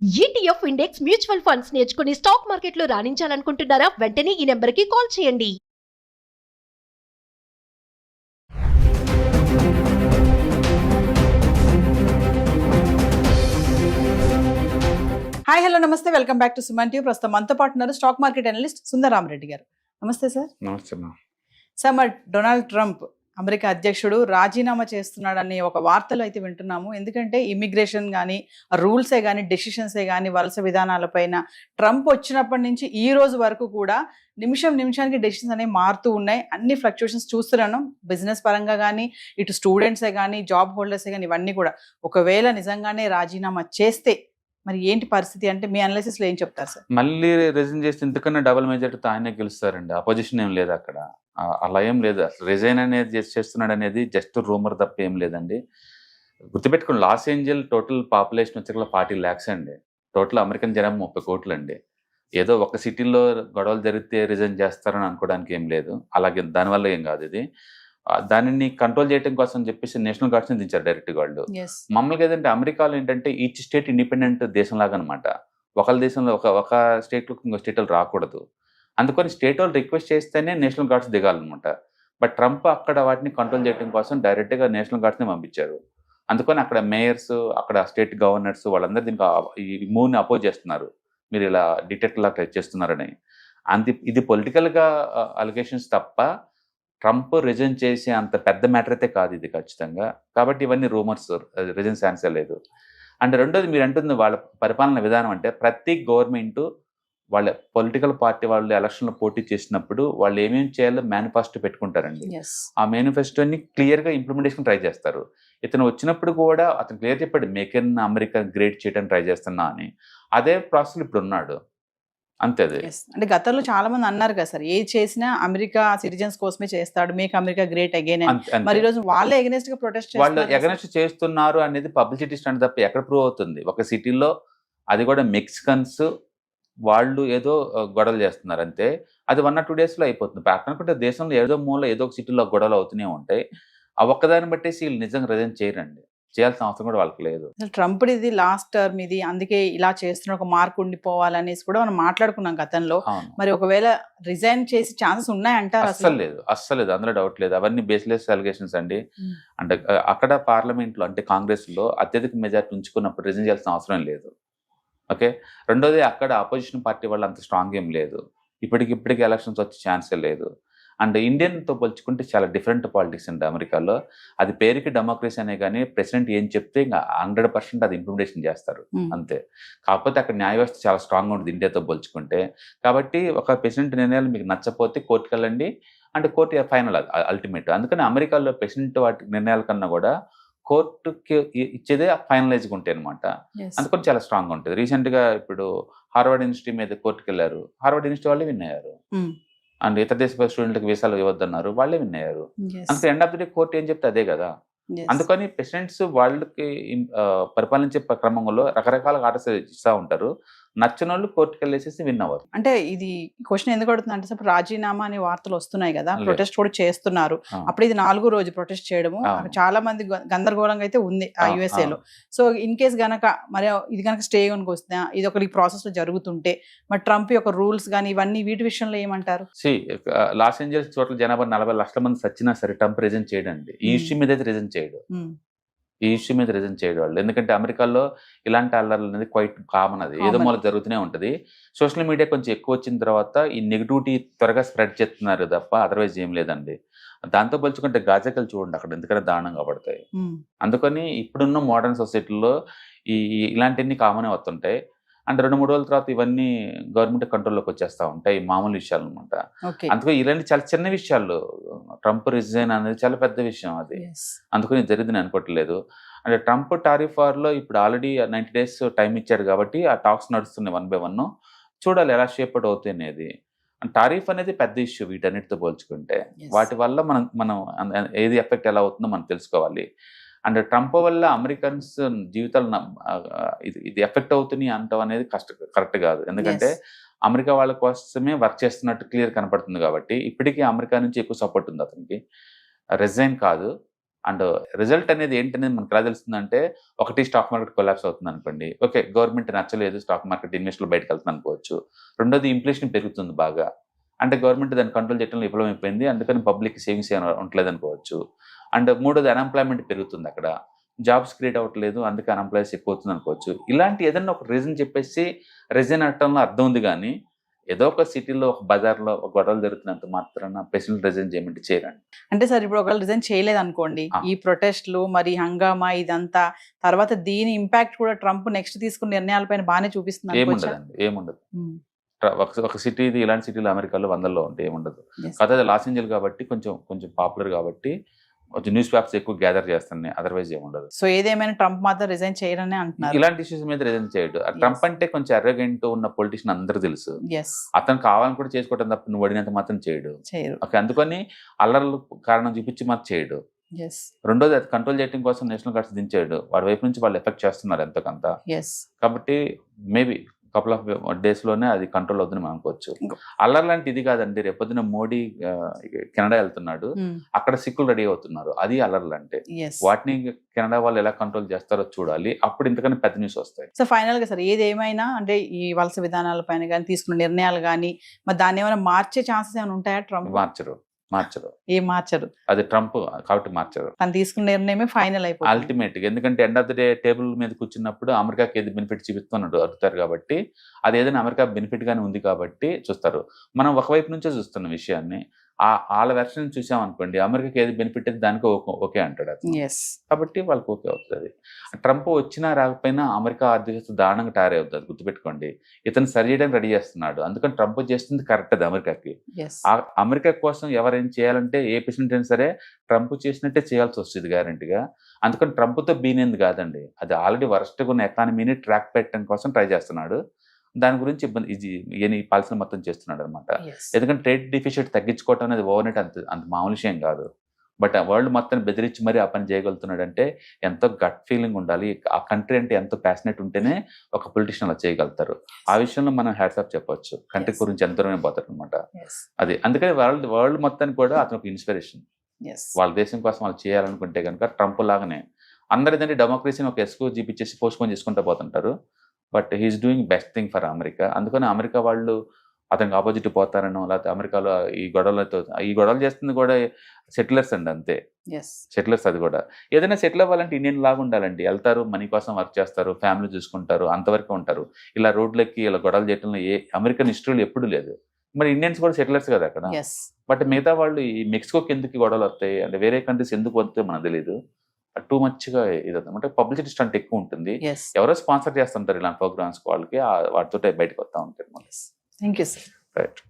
ETF index mutual funds నేర్చుకుని stock మార్కెట్లో రాణించాలనుకుంటున్నారా? వెంటనే ఈ నెంబర్కి కాల్ చేయండి. హాయ్ హలో నమస్తే, welcome back to Suman TV. ప్రస్తుతం మనతో పాటు ఉన్నారు స్టాక్ మార్కెట్ అనలిస్ట్ సుందరరామరెడ్డి గారు. నమస్తే సార్. నమస్తే అమ్మా. సార్, మరి డొనాల్డ్ ట్రంప్ అమెరికా అధ్యక్షుడు రాజీనామా చేస్తున్నాడని ఒక వార్తలు అయితే వింటున్నాము. ఎందుకంటే ఇమిగ్రేషన్ కానీ, రూల్సే కానీ, డెసిషన్సే కానీ, వలస విధానాలపైన ట్రంప్ వచ్చినప్పటి నుంచి ఈ రోజు వరకు కూడా నిమిషానికి డెసిషన్స్ అనేవి మారుతూ ఉన్నాయి. అన్ని ఫ్లక్చుయేషన్స్ చూస్తున్నాను. బిజినెస్ పరంగా కానీ, ఇటు స్టూడెంట్సే కానీ, జాబ్ హోల్డర్సే కానీ, ఇవన్నీ కూడా. ఒకవేళ నిజంగానే రాజీనామా చేస్తే మరి ఏంటి పరిస్థితి అంటే మీ అనాలిసిస్ లో ఏం చెప్తారు సార్? మళ్ళీ రిజైన్ చేస్తే ఇంతకన్నా డబుల్ మెజార్టీతో ఆయనే గెలుస్తారండి. అపోజిషన్ ఏం లేదు అక్కడ. అలా ఏం లేదు. అసలు రిజైన్ అనేది చేస్తున్నాడు అనేది జస్ట్ రూమర్ తప్ప ఏం లేదండి. గుర్తుపెట్టుకోండి, లాస్ ఏంజల్ టోటల్ పాపులేషన్ వచ్చి 40 lakhs అండి. టోటల్ అమెరికన్ జనాభా 30 కోట్లు అండి. ఏదో ఒక సిటీలో గొడవలు జరిగితే రిజైన్ చేస్తారని అనుకోవడానికి ఏం లేదు. అలాగే దానివల్ల ఏం కాదు ఇది. దానిని కంట్రోల్ చేయడం కోసం చెప్పేసి నేషనల్ గార్డ్స్ని దించారు డైరెక్ట్గా వాళ్ళు. మామూలుగా ఏదంటే అమెరికాలో ఏంటంటే ఈచ్ స్టేట్ ఇండిపెండెంట్ దేశంలాగా అనమాట. ఒకళ్ళ దేశంలో ఒక స్టేట్లో ఇంకో స్టేట్ వాళ్ళు రాకూడదు. అందుకని స్టేట్ వాళ్ళు రిక్వెస్ట్ చేస్తేనే నేషనల్ గార్డ్స్ దిగాలన్నమాట. బట్ ట్రంప్ అక్కడ వాటిని కంట్రోల్ చేయడం కోసం డైరెక్ట్గా నేషనల్ గార్డ్స్ని పంపించారు. అందుకని అక్కడ మేయర్స్, అక్కడ స్టేట్ గవర్నర్స్ వాళ్ళందరూ దీనికి ఈ మూవ్ని అపోజ్ చేస్తున్నారు. మీరు ఇలా డిటెక్ట్ లాగా చేస్తున్నారని. ఇది పొలిటికల్గా అలిగేషన్స్ తప్ప ట్రంప్ రిజైన్ చేసే అంత పెద్ద మ్యాటర్ అయితే కాదు ఇది ఖచ్చితంగా. కాబట్టి ఇవన్నీ రూమర్స్, రిజైన్ ఛాన్సే లేదు. అండ్ రెండోది మీరు అంటుంది వాళ్ళ పరిపాలన విధానం అంటే ప్రతి గవర్నమెంట్ వాళ్ళ పొలిటికల్ పార్టీ వాళ్ళు ఎలక్షన్లో పోటీ చేసినప్పుడు వాళ్ళు ఏమేమి చేయాలో మేనిఫెస్టో పెట్టుకుంటారండి. ఆ మేనిఫెస్టోని క్లియర్గా ఇంప్లిమెంటేషన్ ట్రై చేస్తారు. ఇతను వచ్చినప్పుడు కూడా అతను క్లియర్ చెప్పాడు, మేక్ ఇన్ అమెరికా గ్రేట్ చేయడానికి ట్రై చేస్తున్నా అని. అదే ప్రాసెస్ ఇప్పుడు ఉన్నాడు. అంతే. అంటే గతంలో చాలా మంది అన్నారు కదా సార్, ఏది చేసినా అమెరికా సిటిజన్స్ కోసమే చేస్తాడు, మేక్ అమెరికా గ్రేట్ అగైన్. మరి ఈ రోజు వాళ్ళే ఎగనెస్ట్ గా ప్రొటెస్ట్ వాళ్ళు ఎగనెస్ట్ చేస్తున్నారు అనేది పబ్లిసిటీ స్టంట్ తప్ప ఎక్కడ ప్రూవ్ అవుతుంది? ఒక సిటీలో, అది కూడా మెక్సికన్స్ వాళ్ళు ఏదో గొడవలు చేస్తున్నారు అంతే. అది 1 or 2 days అయిపోతుంది. అనుకుంటే దేశంలో ఏదో మూల ఏదో ఒక సిటీలో గొడవలు అవుతూనే ఉంటాయి. ఆ ఒక్కదాన్ని బట్టేసి వీళ్ళు నిజంగా రిజైన్ చేయరండి. చేయాల్సిన అవసరం కూడా వాళ్ళకి లేదు. ట్రంప్ ఇది లాస్ట్ టర్మ్, ఇది అందుకే ఇలా చేస్తున్న ఒక మార్క్ ఉండిపోవాలనేసి కూడా మనం మాట్లాడుకున్నాం గతంలో. మరి ఒకవేళ రిజైన్ చేసి ఛాన్సెస్ ఉన్నాయంటారు? అస్సలు లేదు, అందులో డౌట్ లేదు. అవన్నీ బేస్లెస్ అలిగేషన్స్ అండి. అంటే అక్కడ పార్లమెంట్ లో అంటే కాంగ్రెస్ లో అత్యధిక మెజార్టీ ఉంచుకున్నప్పుడు రిజైన్ చేయాల్సిన అవసరం లేదు. ఓకే. రెండోది, అక్కడ అపోజిషన్ పార్టీ వాళ్ళు అంత స్ట్రాంగ్ ఏం లేదు. ఇప్పటికి ఎలక్షన్స్ వచ్చే ఛాన్సే లేదు. అండ్ ఇండియన్తో పోల్చుకుంటే చాలా డిఫరెంట్ పాలిటిక్స్ అండి అమెరికాలో. అది పేరుకి డెమోక్రసీ అనే కానీ ప్రెసిడెంట్ ఏం చెప్తే ఇంకా 100% అది ఇంప్లిమెంటేషన్ చేస్తారు అంతే. కాకపోతే అక్కడ న్యాయ వ్యవస్థ చాలా స్ట్రాంగ్ ఉంటుంది ఇండియాతో పోల్చుకుంటే. కాబట్టి ఒక ప్రెసిడెంట్ నిర్ణయాలు మీకు నచ్చపోతే కోర్టుకు వెళ్ళండి, అంటే కోర్టు ఫైనల్ అల్టిమేట్. అందుకని అమెరికాలో ప్రెసిడెంట్ వాటి నిర్ణయాల కన్నా కూడా కోర్టుకి ఇచ్చేదే ఫైనలైజ్గా ఉంటాయి అనమాట. అందుకని చాలా స్ట్రాంగ్ ఉంటుంది. రీసెంట్గా ఇప్పుడు హార్వర్డ్ యూనివర్సిటీ మీద కోర్టుకు వెళ్ళారు, హార్వర్డ్ యూనివర్సిటీ వాళ్ళే విన్ అయ్యారు. అండ్ ఇతర దేశ స్టూడెంట్లకు వీసాలు ఇవ్వద్దన్నారు, వాళ్ళే విన్ అయ్యారు. అందుకే end of the day court ఏం చెప్తే అదే కదా. అందుకని ప్రెసిడెంట్స్ వాళ్ళకి పరిపాలించే క్రమంలో రకరకాల ఆర్డర్స్ ఇస్తూ ఉంటారు. నచ్చిన వాళ్ళు కోర్టుకు వెళ్ళేసి విన్ అవ్వరు. అంటే ఇది క్వశ్చన్ ఎందుకు అడుగుతుంది అంటే సార్, రాజీనామా అనే వార్తలు వస్తున్నాయి కదా, ప్రొటెస్ట్ కూడా చేస్తున్నారు. అప్పుడు ఇది 4వ రోజు ప్రొటెస్ట్ చేయడము చాలా మంది గందరగోళంగా అయితే ఉంది ఆ యుఎస్ఏలో. సో ఇన్ కేస్ గనక మరి ఇది కనుక స్టే కనుక వస్తే, ఇది ఒక ప్రాసెస్ లో జరుగుతుంటే మరి ట్రంప్ యొక్క రూల్స్ కానీ ఇవన్నీ వీటి విషయంలో ఏమంటారు? లాస్ ఏంజల్స్ చోట్ల జనాభా 40 లక్షల మంది సచ్చినా సరే ట్రంప్ రిజైన్ చేయడండి. ఈ ఇష్యూ మీద అయితే రిజైన్ చేయడు. వాళ్ళు ఎందుకంటే అమెరికాలో ఇలాంటి అల్లర్లు అనేది క్వైట్ కామన్. అది ఏదో మూల జరుగుతూనే ఉంటుంది. సోషల్ మీడియా కొంచెం ఎక్కువ వచ్చిన తర్వాత ఈ నెగిటివిటీ త్వరగా స్ప్రెడ్ చేస్తున్నారు తప్ప అదర్వైజ్ ఏం లేదండి. దాంతో పోల్చుకుంటే గాజాకలు చూడండి అక్కడ ఎందుకంటే దారుణంగా పడతాయి. అందుకని ఇప్పుడున్న మోడర్న్ సొసైటీలో ఇలాంటివన్నీ కామనే వస్తుంటాయి. అంటే 2-3 రోజుల తర్వాత ఇవన్నీ గవర్నమెంట్ కంట్రోల్లోకి వచ్చేస్తూ ఉంటాయి, మామూలు విషయాలు అనమాట. అందుకని ఇలాంటి చాలా చిన్న విషయాలు, ట్రంప్ రిజైన్ అనేది చాలా పెద్ద విషయం అది. అందుకని జరిగిందని అనుకోవట్లేదు. అంటే ట్రంప్ టారిఫ్ వార్లో ఇప్పుడు ఆల్రెడీ 90 days టైం ఇచ్చారు కాబట్టి ఆ టాక్స్ నడుస్తున్నాయి 1 by 1. చూడాలి ఎలా షేప్ అవుతాయి అనేది. టారిఫ్ అనేది పెద్ద ఇష్యూ వీటన్నిటితో పోల్చుకుంటే. వాటి వల్ల మనం ఏది ఎఫెక్ట్ ఎలా అవుతుందో మనం తెలుసుకోవాలి. అండ్ ట్రంప్ వల్ల అమెరికన్స్ జీవితాలు ఇది ఎఫెక్ట్ అవుతున్నాయి అంటాం అనేది కరెక్ట్ కాదు. ఎందుకంటే అమెరికా వాళ్ళ కోసమే వర్క్ చేస్తున్నట్టు క్లియర్ కనపడుతుంది కాబట్టి ఇప్పటికీ అమెరికా నుంచి ఎక్కువ సపోర్ట్ ఉంది అతనికి. రిజైన్ కాదు, అండ్ రిజల్ట్ అనేది ఏంటనేది మనకు ఎలా తెలుస్తుందంటే, ఒకటి స్టాక్ మార్కెట్ కొలాప్స్ అవుతుంది అనుకోండి, ఓకే గవర్నమెంట్ నచ్చలేదు, స్టాక్ మార్కెట్ ఇన్వెస్టర్లు బయటకు వెళ్తుంది అనుకోవచ్చు. రెండోది ఇన్ఫ్లేషన్ పెరుగుతుంది బాగా, అంటే గవర్నమెంట్ దాన్ని కంట్రోల్ చేయడంలో విఫలమైపోయింది, అందుకని పబ్లిక్ సేవింగ్స్ ఉండలేదు అనుకోవచ్చు. అండ్ మూడోది అన్ఎంప్లాయ్మెంట్ పెరుగుతుంది, అక్కడ జాబ్స్ క్రియేట్ అవ్వట్లేదు, అందుకే అన్ఎంప్లాయ్స్ ఎక్కువ అవుతుంది అనుకోవచ్చు. ఇలాంటి ఏదైనా ఒక రీజన్ చెప్పేసి రిజైన్ అనటంలో అర్థం ఉంది, కానీ ఏదో ఒక సిటీలో ఒక బజార్లో ఒక గొడవలు జరుగుతున్నంత మాత్రాన ప్రెసిడెంట్ రిజైన్ చేయమంటే చేయరండి. అంటే సార్ ఇప్పుడు ఒకవేళ రిజైన్ చేయలేదు అనుకోండి, ఈ ప్రొటెస్ట్లు మరి హంగామా ఇదంతా తర్వాత దీని ఇంపాక్ట్ కూడా ట్రంప్ నెక్స్ట్ తీసుకున్న నిర్ణయాలపైన బాగానే చూపిస్తుంది అనుకోవచ్చా? ఏముండదు. ఒక సిటీ, ఇలాంటి సిటీలు అమెరికాలో 100లో ఉంటాయి, ఏముండదు. కాకపోతే అది లాస్ ఏంజల్ కాబట్టి కొంచెం పాపులర్ కాబట్టి కొంచెం న్యూస్ పేపర్స్ ఎక్కువ గ్యాదర్ చేస్తున్నాయి, అదర్వైజ్ ఏముండదు. సో ఏదేమైనా ట్రంప్ మాత్రం రిజైన్ చేయరని అంటున్నారు. ఇలాంటి ఇష్యూస్ మీద రిజైన్ చేయడు. ట్రంప్ అంటే కొంచెం ఎర్రగెంట్ ఉన్న పొలిటీషియన్ అందరూ తెలుసు, Yes. అతను కావాలని కూడా చేసుకోవటం తప్ప నువ్వు అడిగినంత మాత్రం చేయడు. చేయరు. ఓకే, అందుకని అల్లర్లు కారణం చూపించి మాత్రం చేయడు. Yes. రెండోది అది కంట్రోల్ చేయడం కోసం నేషనల్ గార్డ్స్ దించాడు, వాడి వైపు నుంచి వాళ్ళు ఎఫెక్ట్ చేస్తున్నారు ఎంతకంత. Yes. కాబట్టి మేబీ కపుల్ ఆఫ్ డేస్ లోనే అది కంట్రోల్ అవుతుంది మనం అనుకోవచ్చు. అల్లర్ లాంటి ఇది కాదండి, రేపొద్దున మోడీ కెనడా వెళ్తున్నాడు, అక్కడ సిక్కులు రెడీ అవుతున్నారు, అది అల్లర్లు అంటే. Yes. వాటిని కెనడా వాళ్ళు ఎలా కంట్రోల్ చేస్తారో చూడాలి, అప్పుడు ఇంతకన్నా పెద్ద న్యూస్ వస్తాయి. సో ఫైనల్ గా సార్ ఏదేమైనా అంటే ఈ వలస విధానాల పైన కానీ తీసుకున్న నిర్ణయాలు కానీ మరి దాన్ని ఏమైనా మార్చే ఛాన్సెస్ ఏమైనా ఉంటాయా? ట్రంప్ మార్చరు. ఏం మార్చరు, అది ట్రంప్ కాబట్టి మార్చరు. తను తీసుకున్న నిర్ణయమే ఫైనల్ అయిపోతుంది అల్టిమేట్ గా. ఎందుకంటే end of the day table మీద కూర్చున్నప్పుడు అమెరికాకి ఏది బెనిఫిట్ చూపిస్తున్నాడు అడుగుతారు కాబట్టి, అది ఏదైనా అమెరికా బెనిఫిట్ గానే ఉంది కాబట్టి చూస్తారు. మనం ఒకవైపు నుంచే చూస్తున్న విషయాన్ని, వాళ్ళ వెర్షన్ చూసాం అనుకోండి, అమెరికాకి ఏది బెనిఫిట్ అయితే దానికి ఓకే అంటాడు అతను. కాబట్టి వాళ్ళకి ఓకే అవుతుంది. ట్రంప్ వచ్చినా రాకపోయినా అమెరికా ఆర్థిక దారుణంగా తయారవుతుంది, గుర్తుపెట్టుకోండి. ఇతను సరి చేయడానికి రెడీ చేస్తున్నాడు, అందుకని ట్రంప్ చేస్తుంది కరెక్ట్ అది అమెరికాకి. అమెరికా కోసం ఎవరేం చేయాలంటే ఏ ప్రెసిడెంట్ అయినా సరే ట్రంప్ చేసినట్టే చేయాల్సి వస్తుంది గ్యారంటీగా. అందుకని ట్రంప్తో బీనేది కాదండి, అది ఆల్రెడీ వరస్ట్గా ఉన్న ఎకానమీని ట్రాక్ పెట్టడం కోసం ట్రై చేస్తున్నాడు. దాని గురించి ఈ పాలసీలు మొత్తం చేస్తున్నాడు అనమాట. ఎందుకంటే ట్రేడ్ డిఫిసిట్ తగ్గించుకోవటం అనేది ఓవర్నైట్ అంత మామూలు విషయం కాదు. బట్ వరల్డ్ మొత్తాన్ని బెదిరించి మరీ ఆ పని చేయగలుగుతున్నాడు అంటే ఎంతో గట్ ఫీలింగ్ ఉండాలి, ఆ కంట్రీ అంటే ఎంతో ప్యాషనెట్ ఉంటేనే ఒక పొలిటీషియన్ అలా చేయగలుగుతారు. ఆ విషయంలో మనం హ్యాట్స్ ఆఫ్ చెప్పొచ్చు, కంట్రీ గురించి ఎంత దూరమే పోతారు అనమాట. అది అందుకని వరల్డ్ మొత్తానికి కూడా అతను ఒక ఇన్స్పిరేషన్. వాళ్ళ దేశం కోసం వాళ్ళు చేయాలనుకుంటే కనుక ట్రంప్ లాగానే అందరిదంటే డెమోక్రసీని ఒక ఎస్కో జీపిచ్చేసి పోస్ట్పోన్ చేసుకుంటూ పోతుంటారు. But he's doing best thing for America. అందుకని అమెరికా వాళ్ళు అతనికి ఆపోజిట్ పోతారనో, లేకపోతే అమెరికాలో ఈ గొడవలు చేస్తుంది కూడా సెటిలర్స్ అండి, అంతే. సెటిలర్స్ అది కూడా ఏదైనా సెటిల్ అవ్వాలంటే ఇండియన్ లాగా ఉండాలండి, వెళ్తారు మనీ కోసం వర్క్ చేస్తారు, ఫ్యామిలీ చూసుకుంటారు, అంతవరకు ఉంటారు. ఇలా రోడ్లకి ఇలా గొడవలు చేయడంలో ఏ అమెరికన్ హిస్టరీలో ఎప్పుడు లేదు. మరి ఇండియన్స్ కూడా సెటిలర్స్ కదా అక్కడ. బట్ మిగతా వాళ్ళు ఈ మెక్సికోకి ఎందుకు గొడవలు వస్తాయి అంటే వేరే కంట్రీస్ ఎందుకు వస్తాయో మనకు తెలియదు. టూ మచ్గా ఇది అంటే పబ్లిసిటీ స్టంట్ ఎక్కువ ఉంటుంది, ఎవరో స్పాన్సర్ చేస్తుంటారు ఇలాంటి ప్రోగ్రామ్స్, వాళ్ళకి వాటితో బయటకు వస్తూ ఉంటారు. Thank you sir. రైట్.